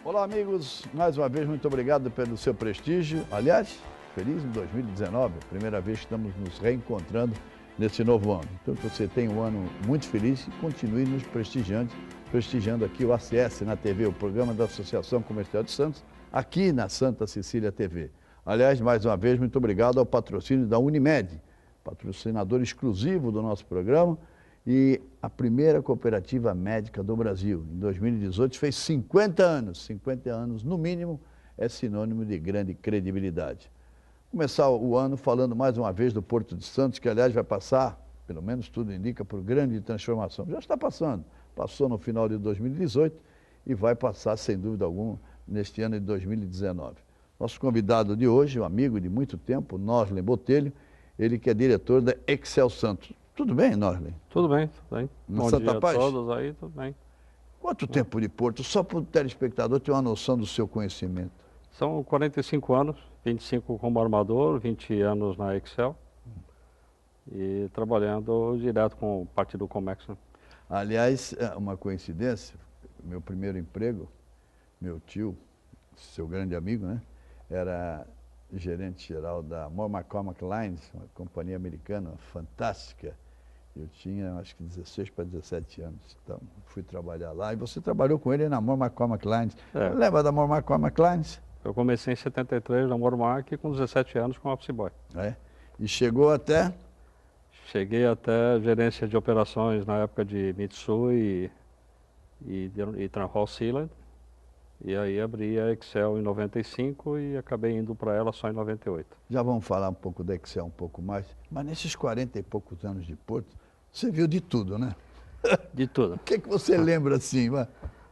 Olá, amigos. Mais uma vez, muito obrigado pelo seu prestígio. Aliás, feliz em 2019, primeira vez que estamos nos reencontrando nesse novo ano. Então, que você tenha um ano muito feliz e continue nos prestigiando aqui o ACS na TV, o programa da Associação Comercial de Santos, aqui na Santa Cecília TV. Aliás, mais uma vez, muito obrigado ao patrocínio da Unimed, patrocinador exclusivo do nosso programa e a primeira cooperativa médica do Brasil. Em 2018 fez 50 anos no mínimo, é sinônimo de grande credibilidade. Começar o ano falando mais uma vez do Porto de Santos, que aliás vai passar, pelo menos tudo indica, por grande transformação. Já está passando, passou no final de 2018 e vai passar sem dúvida alguma neste ano de 2019. Nosso convidado de hoje, um amigo de muito tempo, Noslen Botelho, ele que é diretor da Excel Santos. Tudo bem, Noslen? Tudo bem, tudo bem. Bom dia a todos aí, tudo bem. Quanto tempo de Porto? Só para o telespectador ter uma noção do seu conhecimento. São 45 anos, 25 como armador, 20 anos na Excel e trabalhando direto com parte do Comex. Né? Aliás, é uma coincidência, meu primeiro emprego, meu tio, seu grande amigo, né, era gerente geral da Moore McCormack Lines, uma companhia americana fantástica. Eu tinha, acho que 16 para 17 anos, então fui trabalhar lá. E você trabalhou com ele na Moore McCormack Lines. É. Lembra da Moore McCormack Lines? Eu comecei em 73 na Mormac com 17 anos como office boy. É. E chegou até? Cheguei até gerência de operações na época de Mitsui e Tranhall Sealand. E aí abri a Excel em 95 e acabei indo para ela só em 98. Já vamos falar um pouco da Excel um pouco mais, mas nesses 40 e poucos anos de Porto, você viu de tudo, né? De tudo. O que você lembra assim?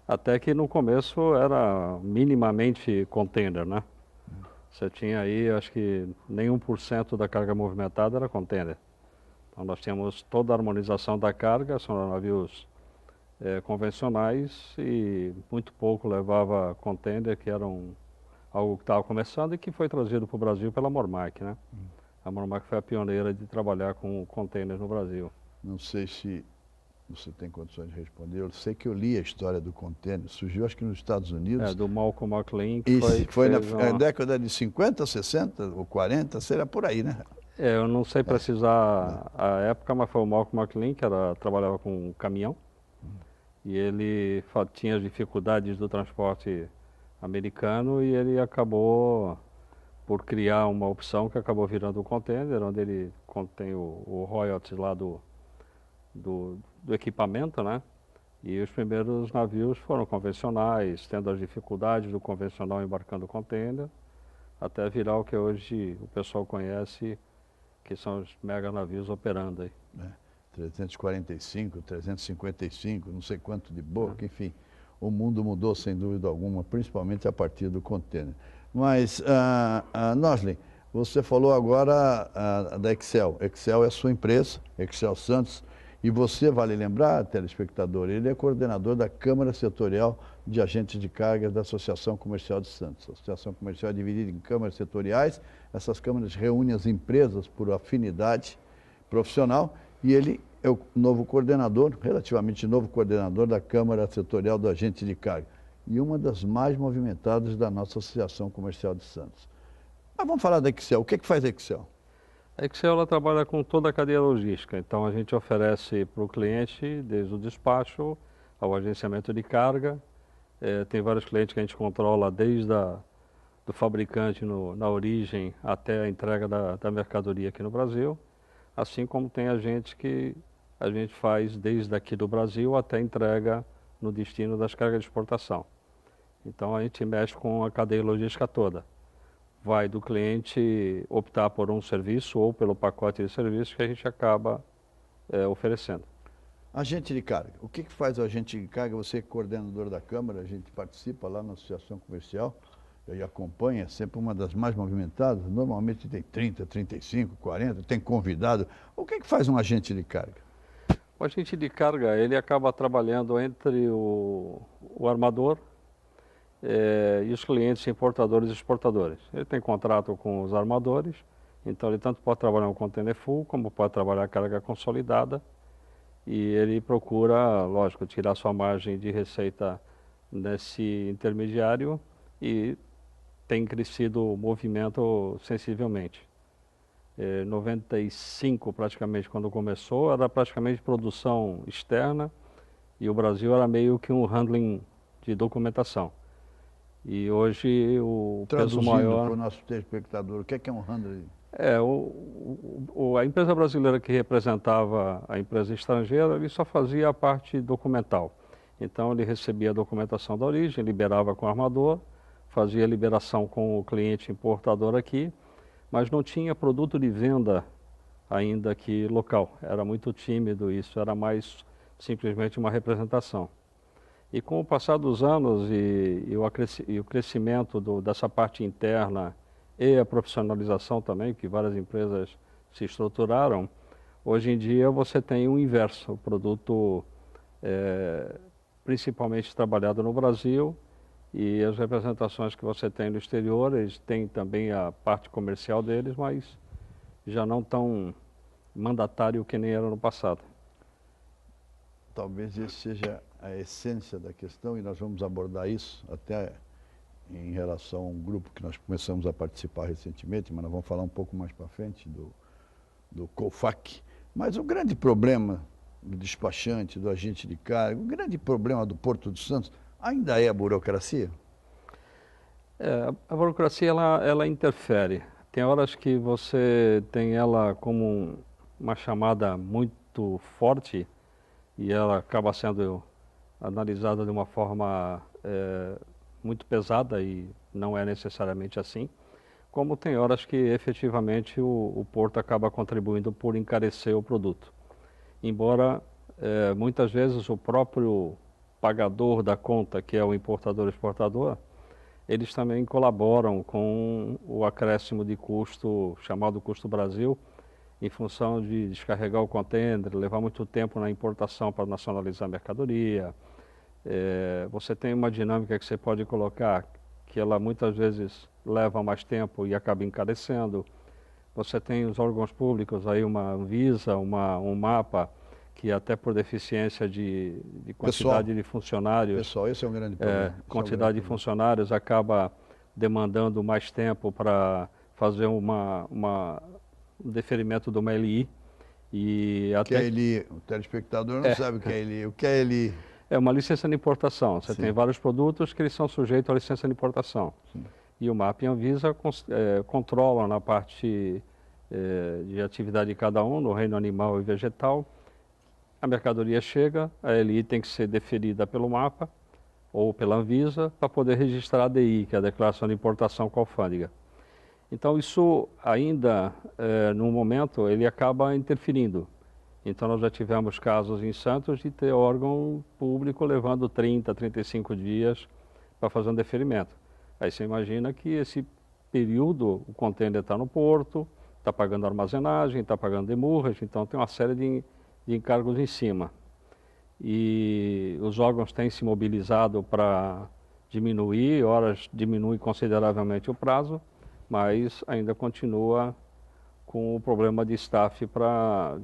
Até que no começo era minimamente container, né? Você tinha aí, acho que nem 1% da carga movimentada era container. Então nós tínhamos toda a harmonização da carga, são navios convencionais e muito pouco levava container, que era algo que estava começando e que foi trazido para o Brasil pela Mormac, né? A Mormac foi a pioneira de trabalhar com containers no Brasil. Não sei se você tem condições de responder. Eu sei que eu li a história do container. Surgiu, acho que nos Estados Unidos. Do Malcolm McLean. Que foi na década de 50, 60 ou 40, será por aí, né? Eu não sei precisar a época, mas foi o Malcolm McLean, que trabalhava com caminhão. E ele tinha dificuldades do transporte americano e ele acabou por criar uma opção que acabou virando o container, onde ele contém o royalties lá do equipamento, né? E os primeiros navios foram convencionais, tendo as dificuldades do convencional embarcando o container, até virar o que hoje o pessoal conhece, que são os mega navios operando aí. 345, 355, não sei quanto de boca, enfim. O mundo mudou sem dúvida alguma, principalmente a partir do container. Mas, Noslen, você falou agora da Excel. Excel é a sua empresa, Excel Santos, e você, vale lembrar, telespectador, ele é coordenador da Câmara Setorial de Agentes de Carga da Associação Comercial de Santos. A Associação Comercial é dividida em câmaras setoriais, essas câmaras reúnem as empresas por afinidade profissional e ele é o novo coordenador, relativamente novo coordenador da Câmara Setorial do Agente de Carga e uma das mais movimentadas da nossa Associação Comercial de Santos. Mas vamos falar da Excel. O que faz a Excel? A Excel ela trabalha com toda a cadeia logística, então a gente oferece para o cliente, desde o despacho ao agenciamento de carga. Tem vários clientes que a gente controla desde do fabricante na origem até a entrega da mercadoria aqui no Brasil, assim como tem agentes que a gente faz desde aqui do Brasil até a entrega no destino das cargas de exportação. Então a gente mexe com a cadeia logística toda. Vai do cliente optar por um serviço ou pelo pacote de serviços que a gente acaba oferecendo. Agente de carga. O que faz o agente de carga? Você é coordenador da Câmara, a gente participa lá na Associação Comercial e acompanha, é sempre uma das mais movimentadas. Normalmente tem 30, 35, 40, tem convidado. O que faz um agente de carga? O agente de carga, ele acaba trabalhando entre o armador e os clientes importadores e exportadores. Ele tem contrato com os armadores, então ele tanto pode trabalhar um container full, como pode trabalhar carga consolidada, e ele procura, lógico, tirar sua margem de receita nesse intermediário e tem crescido o movimento sensivelmente. 95 praticamente quando começou, era praticamente produção externa e o Brasil era meio que um handling de documentação. E hoje o peso maior... para o nosso telespectador, o que é um handling? A empresa brasileira que representava a empresa estrangeira, ele só fazia a parte documental. Então ele recebia a documentação da origem, liberava com o armador, fazia a liberação com o cliente importador aqui, mas não tinha produto de venda ainda aqui local. Era muito tímido isso, era mais simplesmente uma representação. E com o passar dos anos e o crescimento dessa parte interna e a profissionalização também, que várias empresas se estruturaram, hoje em dia você tem o inverso, o produto principalmente trabalhado no Brasil e as representações que você tem no exterior, eles têm também a parte comercial deles, mas já não tão mandatário que nem era no passado. Talvez esse seja a essência da questão e nós vamos abordar isso até em relação a um grupo que nós começamos a participar recentemente, mas nós vamos falar um pouco mais para frente do COFAC. Mas o grande problema do despachante, do agente de carga, o grande problema do Porto de Santos ainda é a burocracia? A burocracia ela interfere. Tem horas que você tem ela como uma chamada muito forte e ela acaba sendo analisada de uma forma muito pesada e não é necessariamente assim, como tem horas que efetivamente o porto acaba contribuindo por encarecer o produto. Embora muitas vezes o próprio pagador da conta, que é o importador-exportador, eles também colaboram com o acréscimo de custo, chamado custo Brasil, em função de descarregar o contêiner, levar muito tempo na importação para nacionalizar a mercadoria. Você tem uma dinâmica que você pode colocar, que ela muitas vezes leva mais tempo e acaba encarecendo. Você tem os órgãos públicos, aí uma Anvisa, um mapa, que até por deficiência de quantidade de funcionários... Pessoal, esse é um grande problema. Quantidade de funcionários acaba demandando mais tempo para fazer um deferimento de uma LI. E até... O que é LI? O telespectador não sabe o que é LI. O que é LI? É uma licença de importação. Você tem vários produtos que eles são sujeitos à licença de importação. Sim. E o MAP e a Anvisa controlam na parte de atividade de cada um, no reino animal e vegetal. A mercadoria chega, a LI tem que ser deferida pelo MAPA ou pela Anvisa para poder registrar a DI, que é a Declaração de Importação com a Alfândega. Então isso ainda, no momento, ele acaba interferindo. Então nós já tivemos casos em Santos de ter órgão público levando 30, 35 dias para fazer um deferimento. Aí você imagina que esse período o contêiner está no porto, está pagando armazenagem, está pagando demurrage, então tem uma série de encargos em cima. E os órgãos têm se mobilizado para diminuir, horas diminui consideravelmente o prazo, mas ainda continua com o problema de staff,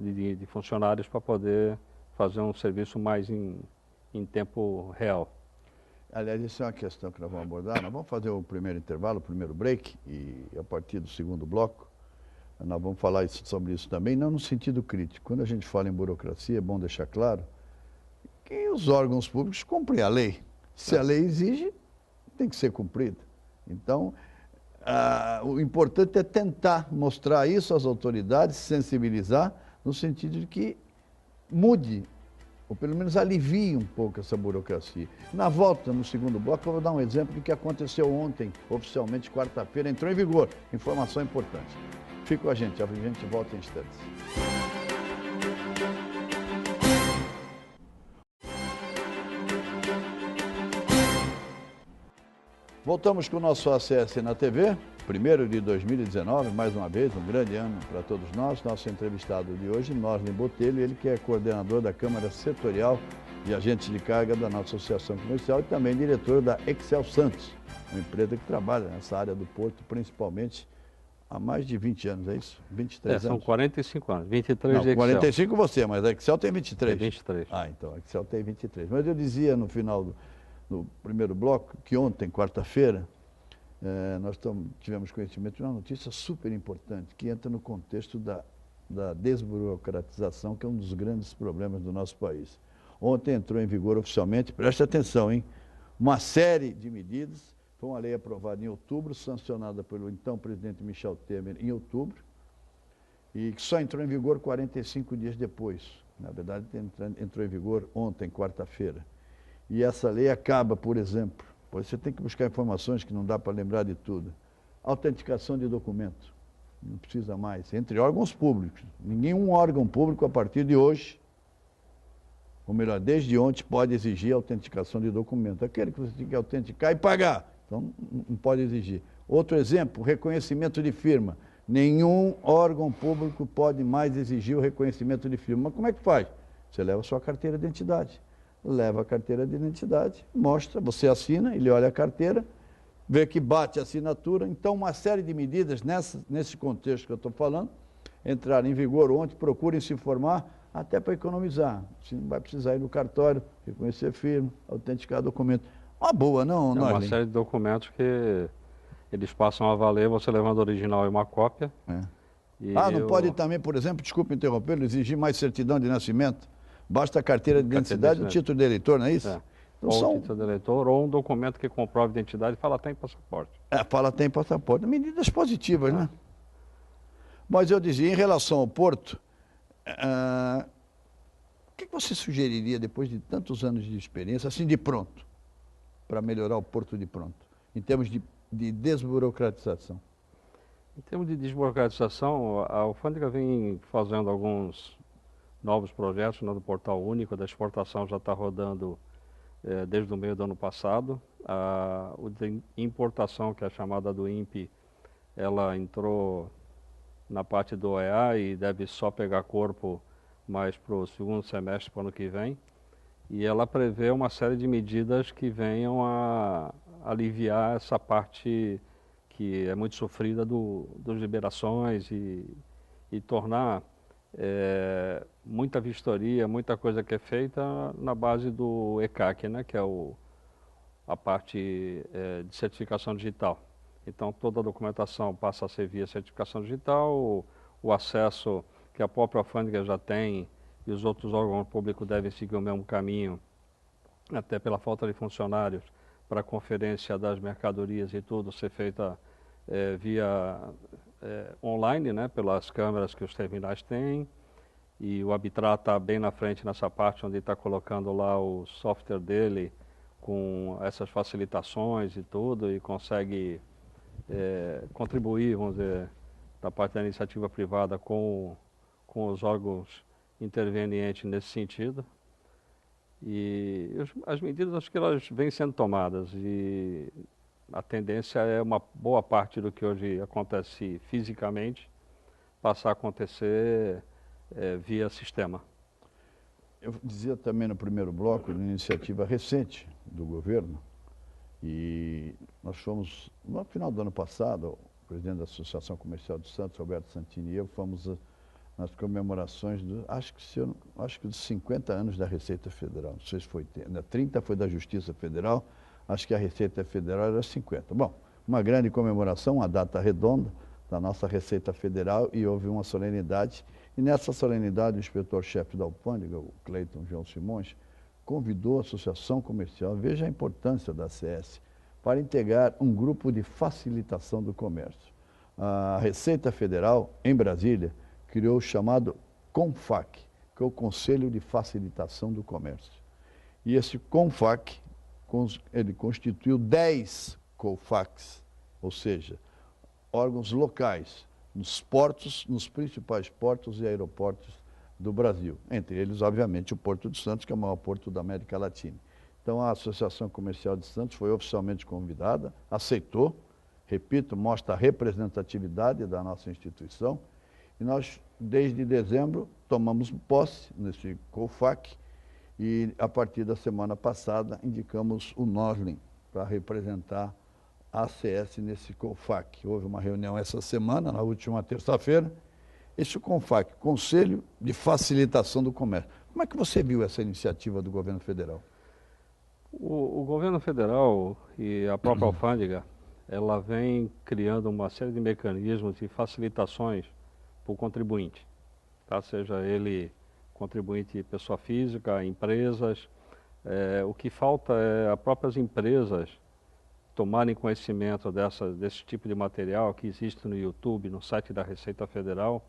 de funcionários para poder fazer um serviço mais em tempo real. Aliás, isso é uma questão que nós vamos abordar. Nós vamos fazer o primeiro intervalo, o primeiro break, e a partir do segundo bloco, nós vamos falar sobre isso também, não no sentido crítico. Quando a gente fala em burocracia, é bom deixar claro que os órgãos públicos cumprem a lei. Se a lei exige, tem que ser cumprida. Então, o importante é tentar mostrar isso às autoridades, sensibilizar, no sentido de que mude, ou pelo menos alivie um pouco essa burocracia. Na volta, no segundo bloco, eu vou dar um exemplo do que aconteceu ontem, oficialmente quarta-feira, entrou em vigor. Informação importante. Fique com a gente volta em instantes. Voltamos com o nosso ACS na TV, primeiro de 2019, mais uma vez, um grande ano para todos nós. Nosso entrevistado de hoje, Norlin Botelho, ele que é coordenador da Câmara Setorial de Agentes de Carga da nossa Associação Comercial e também diretor da Excel Santos, uma empresa que trabalha nessa área do porto, principalmente há mais de 20 anos, é isso? 23 anos? São 45 anos, 23 de Excel. 45 você, mas a Excel tem 23. Tem 23. Então a Excel tem 23. Mas eu dizia no final no primeiro bloco, que ontem, quarta-feira, nós tivemos conhecimento de uma notícia super importante, que entra no contexto da desburocratização, que é um dos grandes problemas do nosso país. Ontem entrou em vigor oficialmente, preste atenção, hein? Uma série de medidas, foi uma lei aprovada em outubro, sancionada pelo então presidente Michel Temer em outubro, e que só entrou em vigor 45 dias depois. Na verdade, entrou em vigor ontem, quarta-feira. E essa lei acaba, por exemplo, você tem que buscar informações que não dá para lembrar de tudo. Autenticação de documento, não precisa mais, entre órgãos públicos. Nenhum órgão público, a partir de hoje, ou melhor, desde ontem, pode exigir autenticação de documento. Aquele que você tem que autenticar e pagar, então não pode exigir. Outro exemplo, reconhecimento de firma. Nenhum órgão público pode mais exigir o reconhecimento de firma. Mas como é que faz? Você leva a sua carteira de identidade. Leva a carteira de identidade, mostra, você assina, ele olha a carteira, vê que bate a assinatura. Então, uma série de medidas nesse contexto que eu estou falando, entraram em vigor ontem, procurem se informar, até para economizar. Você não vai precisar ir no cartório, reconhecer firma, autenticar documento. Uma boa, não, É uma série de documentos que eles passam a valer, você levando o original e uma cópia. Não pode também, por exemplo, desculpe interromper, exigir mais certidão de nascimento? Basta a carteira de identidade e o título de eleitor, não é isso? Então, ou o título de eleitor, ou um documento que comprove a identidade e fala até em passaporte. Fala até em passaporte. Medidas positivas, né? Mas eu dizia, em relação ao Porto, o que você sugeriria, depois de tantos anos de experiência, assim de pronto, para melhorar o Porto de pronto, em termos de desburocratização? Em termos de desburocratização, a alfândega vem fazendo alguns novos projetos, do Portal Único, da exportação já está rodando desde o meio do ano passado. O de importação, que é a chamada do INPE, ela entrou na parte do OEA e deve só pegar corpo mais para o segundo semestre para o ano que vem. E ela prevê uma série de medidas que venham a aliviar essa parte que é muito sofrida dos liberações e tornar muita vistoria, muita coisa que é feita na base do ECAC, né, que é a parte de certificação digital. Então, toda a documentação passa a ser via certificação digital, o acesso que a própria alfândega já tem e os outros órgãos públicos devem seguir o mesmo caminho, até pela falta de funcionários, para a conferência das mercadorias e tudo ser feita via online, né, pelas câmeras que os terminais têm. E o Arbitrar está bem na frente nessa parte, onde está colocando lá o software dele com essas facilitações e tudo, e consegue contribuir, vamos dizer, da parte da iniciativa privada com os órgãos intervenientes nesse sentido. E as medidas, acho que elas vêm sendo tomadas, e a tendência é uma boa parte do que hoje acontece fisicamente passar a acontecer via sistema. Eu dizia também no primeiro bloco, de iniciativa recente do governo, e nós fomos, no final do ano passado, o presidente da Associação Comercial de Santos, Roberto Santini, e eu fomos nas comemorações, acho que dos 50 anos da Receita Federal, não sei se foi 30 foi da Justiça Federal, acho que a Receita Federal era 50. Bom, uma grande comemoração, uma data redonda da nossa Receita Federal, e houve uma solenidade, e nessa solenidade o inspetor-chefe da alfândega, o Cleiton João Simões, convidou a Associação Comercial, veja a importância da ACS, para integrar um grupo de facilitação do comércio. A Receita Federal, em Brasília, criou o chamado CONFAC, que é o Conselho de Facilitação do Comércio. E esse CONFAC, ele constituiu 10 COFACs, ou seja, órgãos locais, nos portos, nos principais portos e aeroportos do Brasil. Entre eles, obviamente, o Porto de Santos, que é o maior porto da América Latina. Então, a Associação Comercial de Santos foi oficialmente convidada, aceitou, repito, mostra a representatividade da nossa instituição, e nós, desde dezembro, tomamos posse nesse COFAC, e a partir da semana passada indicamos o Noslin para representar a ACS nesse COFAC. Houve uma reunião essa semana, na última terça-feira. Esse CONFAC, Conselho de Facilitação do Comércio. Como é que você viu essa iniciativa do governo federal? O governo federal e a própria alfândega, ela vem criando uma série de mecanismos de facilitações para o contribuinte, tá? Seja ele contribuinte pessoa física, empresas. O que falta é as próprias empresas tomarem conhecimento desse tipo de material que existe no YouTube, no site da Receita Federal,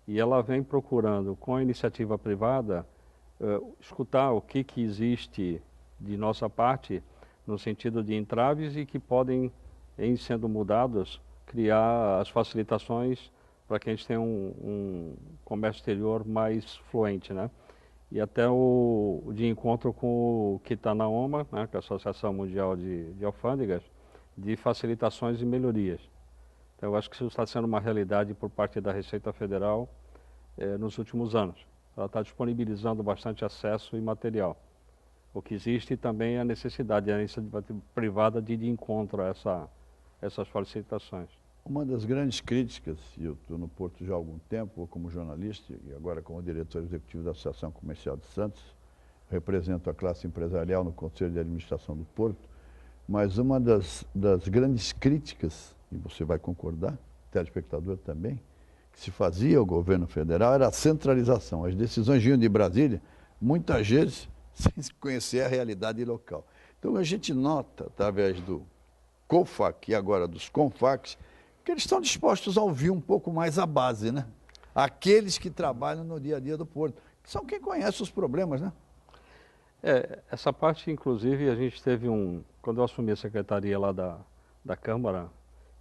e ela vem procurando, com a iniciativa privada, escutar o que existe de nossa parte, no sentido de entraves e que podem, em sendo mudados, criar as facilitações para que a gente tenha um comércio exterior mais fluente, né? E até de encontro com o que está na OMA, né, que é a Associação Mundial de Alfândegas, de facilitações e melhorias. Então, eu acho que isso está sendo uma realidade por parte da Receita Federal nos últimos anos. Ela está disponibilizando bastante acesso e material. O que existe também é a necessidade da iniciativa privada de ir de encontro a essas facilitações. Uma das grandes críticas, e eu estou no Porto já há algum tempo, como jornalista e agora como diretor executivo da Associação Comercial de Santos, represento a classe empresarial no Conselho de Administração do Porto, mas uma das grandes críticas, e você vai concordar, o telespectador também, que se fazia ao governo federal era a centralização. As decisões vinham de Brasília, muitas vezes sem conhecer a realidade local. Então a gente nota, através do COFAC e agora dos CONFACs, que eles estão dispostos a ouvir um pouco mais a base, né? Aqueles que trabalham no dia a dia do Porto, que são quem conhece os problemas, né? Essa parte, inclusive, a gente teve quando eu assumi a secretaria lá da Câmara,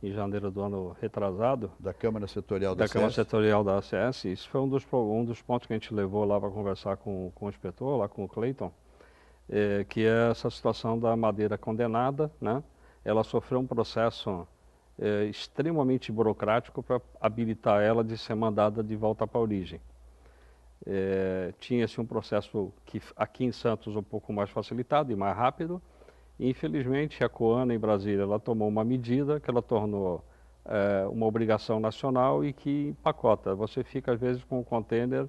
em janeiro do ano retrasado. Da Câmara Setorial da ACS. Da Câmara Setorial da ACS, isso foi um dos pontos que a gente levou lá para conversar com o inspetor, lá com o Cleiton, que é essa situação da madeira condenada, né? Ela sofreu um processo extremamente burocrático para habilitar ela de ser mandada de volta para a origem. Tinha-se um processo que aqui em Santos um pouco mais facilitado e mais rápido. E, infelizmente, a Coana em Brasília ela tomou uma medida que ela tornou uma obrigação nacional e que empacota. Você fica às vezes com o container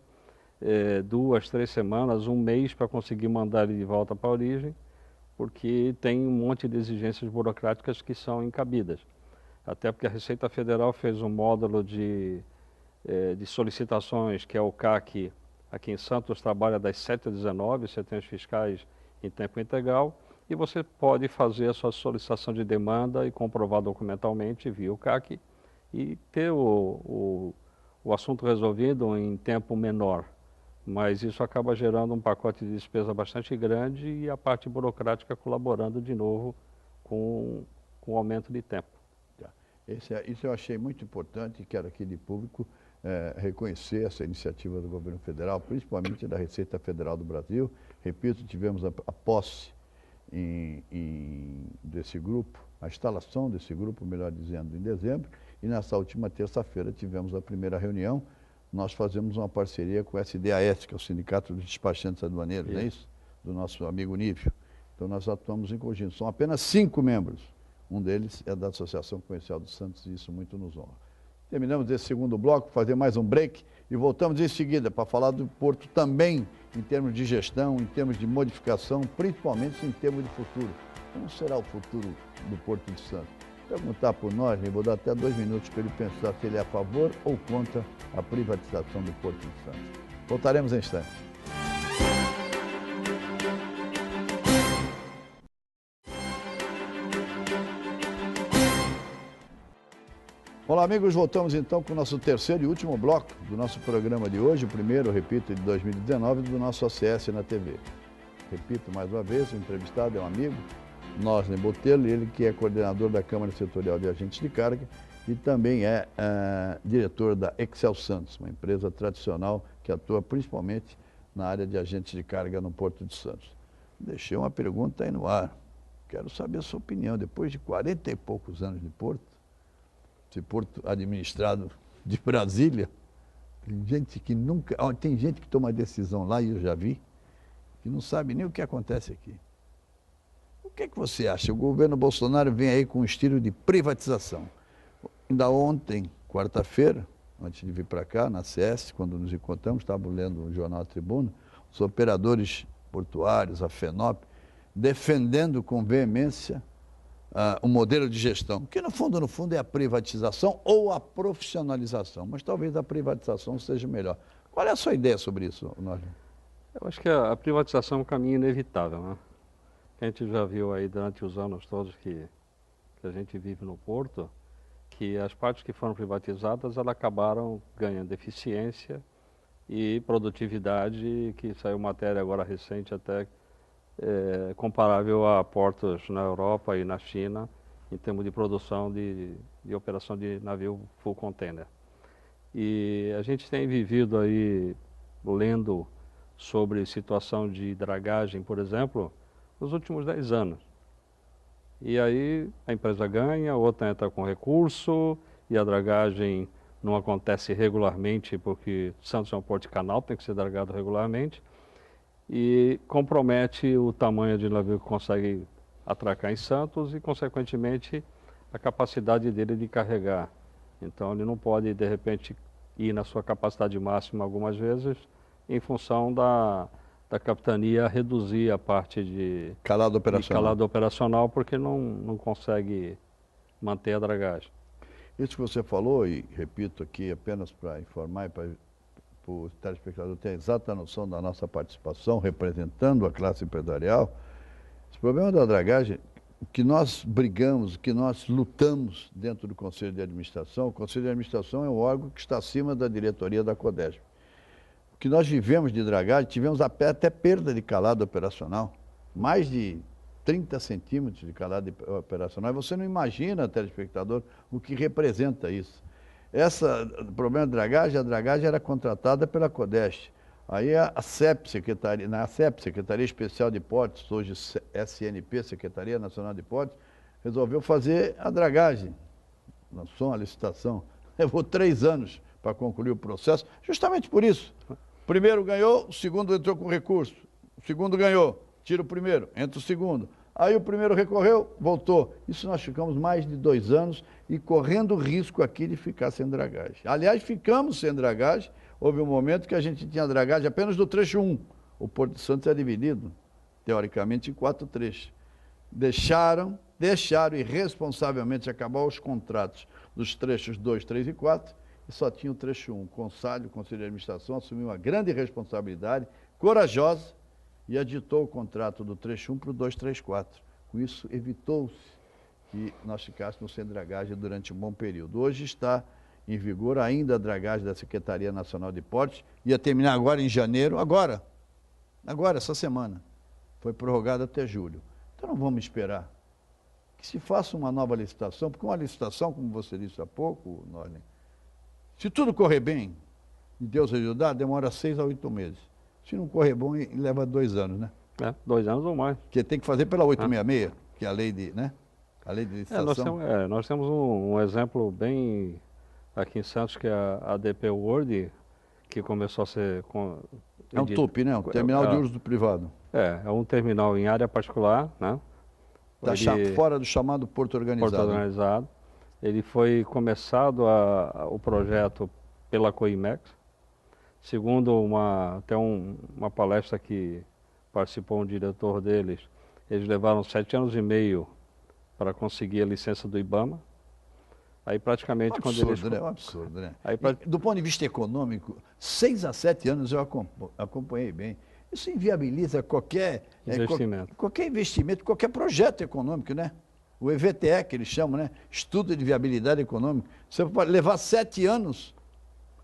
2, 3 semanas, um mês para conseguir mandar ele de volta para a origem, porque tem um monte de exigências burocráticas que são incabidas. Até porque a Receita Federal fez um módulo de solicitações, que é o CAC, aqui em Santos, trabalha das 7 às 19, você tem os fiscais em tempo integral, e você pode fazer a sua solicitação de demanda e comprovar documentalmente via o CAC e ter o assunto resolvido em tempo menor. Mas isso acaba gerando um pacote de despesa bastante grande e a parte burocrática colaborando de novo com o aumento de tempo. Isso eu achei muito importante e quero aqui de público reconhecer essa iniciativa do governo federal, principalmente da Receita Federal do Brasil. Repito, tivemos a posse desse grupo, a instalação desse grupo, melhor dizendo, em dezembro, e nessa última terça-feira tivemos a primeira reunião. Nós fazemos uma parceria com o SDAS, que é o Sindicato dos Despachantes Aduaneiros, não é isso? Do nosso amigo Nívio. Então nós atuamos em conjunto. São apenas 5 membros. Um deles é da Associação Comercial dos Santos e isso muito nos honra. Terminamos esse segundo bloco, fazer mais um break e voltamos em seguida para falar do Porto também em termos de gestão, em termos de modificação, principalmente em termos de futuro. Como será o futuro do Porto de Santos? Perguntar por nós, vou dar até 2 minutos para ele pensar se ele é a favor ou contra a privatização do Porto de Santos. Voltaremos em instantes. Olá, amigos, voltamos então com o nosso terceiro e último bloco do nosso programa de hoje, o primeiro, repito, de 2019, do nosso ACS na TV. Repito mais uma vez, o entrevistado é um amigo, Noslen Botelho, ele que é coordenador da Câmara Setorial de Agentes de Carga e também é diretor da Excel Santos, uma empresa tradicional que atua principalmente na área de agentes de carga no Porto de Santos. Deixei uma pergunta aí no ar, quero saber a sua opinião, depois de 40 e poucos anos de Porto, esse Porto administrado de Brasília, tem gente que toma decisão lá, e eu já vi, que não sabe nem o que acontece aqui. O que é que você acha? O governo Bolsonaro vem aí com um estilo de privatização. Ainda ontem, quarta-feira, antes de vir para cá, na CS, quando nos encontramos, estava lendo o jornal Tribuna, os operadores portuários, a FENOP, defendendo com veemência o modelo de gestão, que no fundo é a privatização ou a profissionalização, mas talvez a privatização seja melhor. Qual é a sua ideia sobre isso, Norton? Eu acho que a privatização é um caminho inevitável, né? A gente já viu aí durante os anos todos que a gente vive no Porto, que as partes que foram privatizadas, elas acabaram ganhando eficiência e produtividade, que saiu matéria agora recente até comparável a portos na Europa e na China, em termos de produção de operação de navio full container. E a gente tem vivido aí, lendo sobre situação de dragagem, por exemplo, nos últimos 10 anos. E aí a empresa ganha, a outra entra com recurso, e a dragagem não acontece regularmente, porque Santos é um porto de canal, tem que ser dragado regularmente, e compromete o tamanho de navio que consegue atracar em Santos e, consequentemente, a capacidade dele de carregar. Então, ele não pode, de repente, ir na sua capacidade máxima algumas vezes, em função da capitania reduzir a parte de calado operacional, porque não consegue manter a dragagem. Isso que você falou, e repito aqui apenas para informar e para o telespectador ter a exata noção da nossa participação, representando a classe empresarial, esse problema da dragagem, o que nós brigamos, o que nós lutamos dentro do Conselho de Administração, o Conselho de Administração é um órgão que está acima da diretoria da CODESP. O que nós vivemos de dragagem, tivemos até perda de calado operacional, mais de 30 centímetros de calado operacional. E você não imagina, telespectador, o que representa isso. O problema da dragagem, a dragagem era contratada pela CODESP. Aí a CEP, Secretaria Especial de Portos, hoje SNP, Secretaria Nacional de Portos, resolveu fazer a dragagem. Lançou uma licitação. Levou 3 anos para concluir o processo, justamente por isso. O primeiro ganhou, o segundo entrou com recurso. O segundo ganhou, tira o primeiro, entra o segundo. Aí o primeiro recorreu, voltou. Isso nós ficamos mais de 2 anos e correndo o risco aqui de ficar sem dragagem. Aliás, ficamos sem dragagem. Houve um momento que a gente tinha dragagem apenas do trecho 1. O Porto de Santos é dividido, teoricamente, em 4 trechos. Deixaram irresponsavelmente acabar os contratos dos trechos 2, 3 e 4 e só tinha o trecho 1. O Conselho de Administração assumiu uma grande responsabilidade, corajosa, e aditou o contrato do trecho 1 para o 2, 3, 4. Com isso, evitou-se que nós ficássemos sem dragagem durante um bom período. Hoje está em vigor ainda a dragagem da Secretaria Nacional de Portos, ia terminar agora em janeiro, agora, essa semana. Foi prorrogada até julho. Então não vamos esperar que se faça uma nova licitação, porque uma licitação, como você disse há pouco, Norton, se tudo correr bem, e Deus ajudar, demora 6 a 8 meses. Se não correr bom, leva 2 anos, né? 2 anos ou mais. Porque tem que fazer pela 866, que é a lei de, né? A lei de licitação. Nós temos um exemplo bem aqui em Santos, que é a ADP World, que começou a ser... É um TUP, né? Um terminal de uso privado. É um terminal em área particular, né? Está fora do chamado Porto Organizado. Porto Organizado. Ele foi começado o projeto pela Coimex, segundo até uma palestra que participou um diretor deles. Eles levaram 7 anos e meio para conseguir a licença do IBAMA. Aí praticamente É um absurdo, né? Do ponto de vista econômico, 6 a 7 anos eu acompanhei bem. Isso inviabiliza qualquer investimento, qualquer projeto econômico, né? O EVTE, que eles chamam, né? Estudo de Viabilidade Econômica. Você pode levar 7 anos,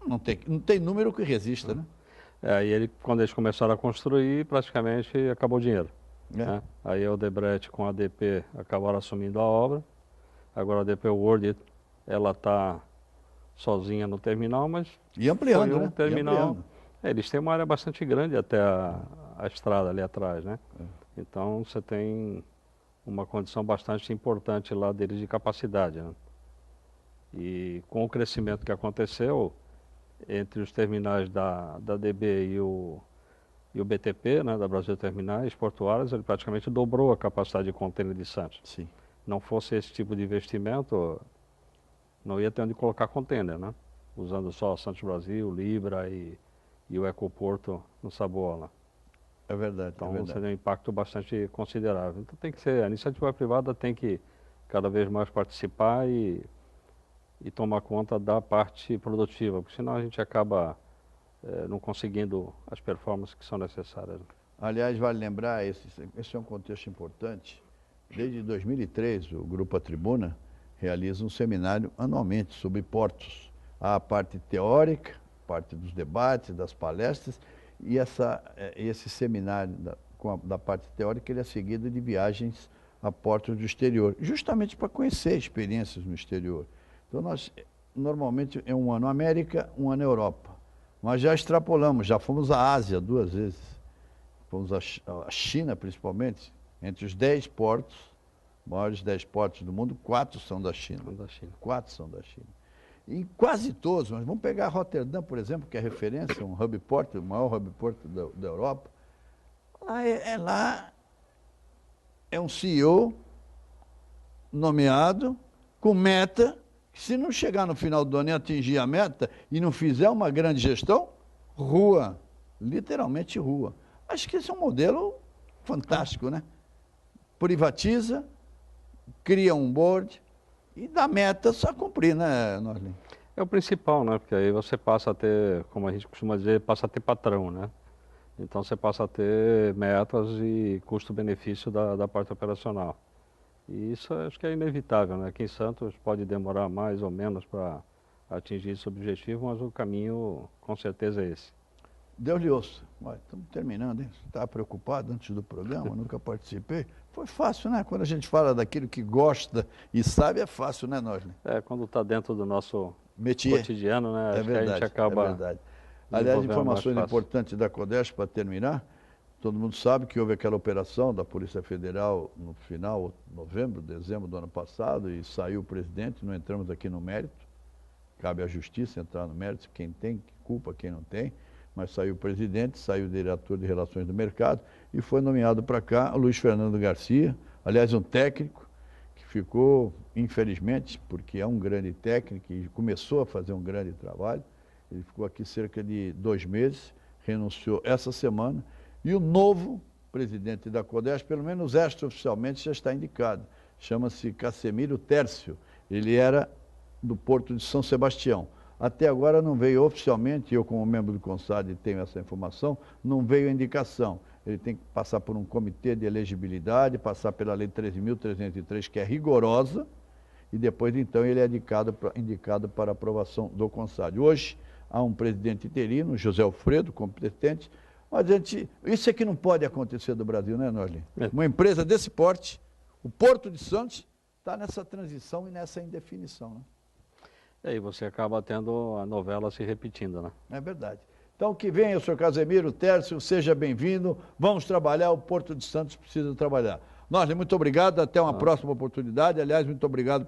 não tem número que resista, né? E quando eles começaram a construir, praticamente acabou o dinheiro. Né? Aí a Odebrecht com a ADP acabaram assumindo a obra. Agora a ADP World, ela está sozinha no terminal, mas... E ampliando, né? Terminal. Eles têm uma área bastante grande até a estrada ali atrás, né? Então você tem uma condição bastante importante lá deles de capacidade, né? E com o crescimento que aconteceu entre os terminais da DB e o BTP, né, da Brasil Terminais Portuárias, ele praticamente dobrou a capacidade de contêiner de Santos. Sim. Não fosse esse tipo de investimento, não ia ter onde colocar contêiner, né? Usando só Santos Brasil, Libra e o Ecoporto no Saboa lá. É verdade, Então, é verdade. seria um impacto bastante considerável. Então, tem que ser, a iniciativa privada tem que cada vez mais participar e tomar conta da parte produtiva, porque senão a gente acaba não conseguindo as performances que são necessárias. Aliás, vale lembrar, esse é um contexto importante. Desde 2003, o Grupo A Tribuna realiza um seminário anualmente sobre portos. Há a parte teórica, parte dos debates, das palestras, e esse seminário da parte teórica ele é seguido de viagens a portos do exterior, justamente para conhecer experiências no exterior. Então, normalmente é um ano América, um ano Europa. Mas já extrapolamos, já fomos à Ásia 2 vezes. Fomos à China, principalmente. Entre os 10 portos, maiores 10 portos do mundo, 4 são da China. 4 são da China. E quase todos, mas vamos pegar Roterdã, por exemplo, que é referência, um hub port, o maior hub port da Europa. Lá é um CEO nomeado com meta, que se não chegar no final do ano e atingir a meta e não fizer uma grande gestão, rua, literalmente rua. Acho que esse é um modelo fantástico, né? Privatiza, cria um board e dá meta só cumprir, né, Norlin? É o principal, né? Porque aí você passa a ter, como a gente costuma dizer, passa a ter patrão, né? Então você passa a ter metas e custo-benefício da parte operacional. E isso acho que é inevitável, né? Aqui em Santos pode demorar mais ou menos para atingir esse objetivo, mas o caminho com certeza é esse. Deus lhe ouça. Estamos terminando, hein? Você estava preocupado antes do programa, nunca participei. Foi fácil, né? Quando a gente fala daquilo que gosta e sabe, é fácil, né, Norlin? Quando está dentro do nosso métier cotidiano, né? Acho que a gente acaba... É verdade. Aliás, informações importantes da Codesp, para terminar. Todo mundo sabe que houve aquela operação da Polícia Federal no final, novembro, dezembro do ano passado, e saiu o presidente, não entramos aqui no mérito. Cabe à Justiça entrar no mérito, quem tem culpa, quem não tem. Mas saiu o presidente, saiu o diretor de Relações do Mercado e foi nomeado para cá o Luiz Fernando Garcia, aliás, um técnico que ficou, infelizmente, porque é um grande técnico e começou a fazer um grande trabalho. Ele ficou aqui cerca de 2 meses, renunciou essa semana e o novo presidente da Codesp, pelo menos extraoficialmente, já está indicado. Chama-se Cassemiro Tércio. Ele era do Porto de São Sebastião. Até agora não veio oficialmente, eu como membro do CONSAD tenho essa informação, não veio a indicação. Ele tem que passar por um comitê de elegibilidade, passar pela Lei 13.303, que é rigorosa, e depois então ele é indicado para aprovação do CONSAD. Hoje há um presidente interino, José Alfredo, competente, mas isso é que não pode acontecer do Brasil, né, Norlin? Uma empresa desse porte, o Porto de Santos, está nessa transição e nessa indefinição, né? E aí você acaba tendo a novela se repetindo, né? É verdade. Então, que venha o senhor Cassemiro Tércio, seja bem-vindo. Vamos trabalhar, o Porto de Santos precisa trabalhar. Norlin, muito obrigado, até uma próxima oportunidade. Aliás, muito obrigado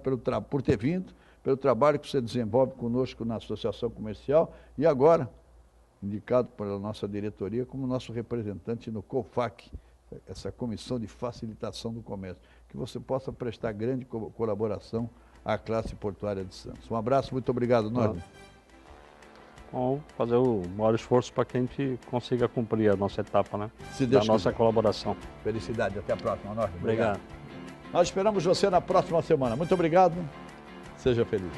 por ter vindo, pelo trabalho que você desenvolve conosco na Associação Comercial e agora, indicado pela nossa diretoria como nosso representante no COFAC, essa Comissão de Facilitação do Comércio. Que você possa prestar grande colaboração à classe portuária de Santos. Um abraço, muito obrigado, Norlin. Vamos fazer o maior esforço para que a gente consiga cumprir a nossa etapa, né? Se Deus da nossa colaboração. Felicidade, até a próxima, Norlin. Obrigado. Nós esperamos você na próxima semana. Muito obrigado, seja feliz.